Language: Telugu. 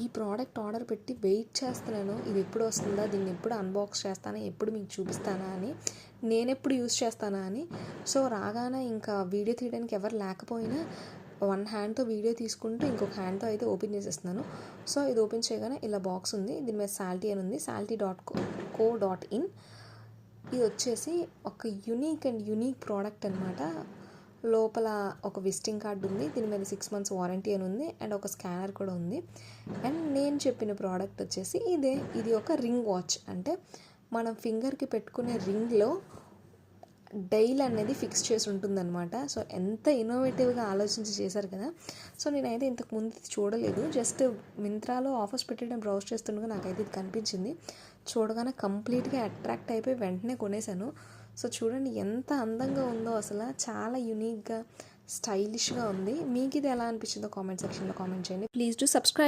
ఈ ప్రోడక్ట్ ఆర్డర్ పెట్టి వెయిట్ చేస్తున్నాను. ఇది ఎప్పుడు వస్తుందా, దీన్ని ఎప్పుడు అన్బాక్స్ చేస్తానా, ఎప్పుడు మీకు చూపిస్తానా అని, నేనెప్పుడు యూస్ చేస్తానా అని. సో రాగానే ఇంకా వీడియో తీయడానికి ఎవరు లేకపోయినా వన్ హ్యాండ్తో వీడియో తీసుకుంటూ ఇంకొక హ్యాండ్తో అయితే ఓపెన్ చేసేస్తున్నాను. సో ఇది ఓపెన్ చేయగానే ఇలా బాక్స్ ఉంది, దీని మీద శాల్టీ అని ఉంది, salty.co.in. ఇది వచ్చేసి ఒక యూనిక్ ప్రోడక్ట్ అనమాట. లోపల ఒక విజిటింగ్ కార్డు ఉంది, దీని మీద 6 months వారంటీ అని ఉంది, అండ్ ఒక స్కానర్ కూడా ఉంది. అండ్ నేను చెప్పిన ప్రోడక్ట్ వచ్చేసి ఇది ఒక రింగ్ వాచ్. అంటే మనం ఫింగర్కి పెట్టుకునే రింగ్లో డైల్ అనేది ఫిక్స్ చేసి ఉంటుందన్నమాట. సో ఎంత ఇన్నోవేటివ్గా ఆలోచించి చేశారు కదా. సో నేనైతే ఇంతకుముందు చూడలేదు, జస్ట్ మింత్రాలో ఆఫర్స్ పెట్టడం బ్రౌజ్ చేస్తుండగా నాకైతే ఇది కనిపించింది. చూడగానే కంప్లీట్గా అట్రాక్ట్ అయిపోయి వెంటనే కొనేసాను. సో చూడండి ఎంత అందంగా ఉందో, అసలు చాలా యూనిక్గా స్టైలిష్గా ఉంది. మీకు ఇది ఎలా అనిపించిందో కామెంట్ సెక్షన్లో కామెంట్ చేయండి. Please do subscribe.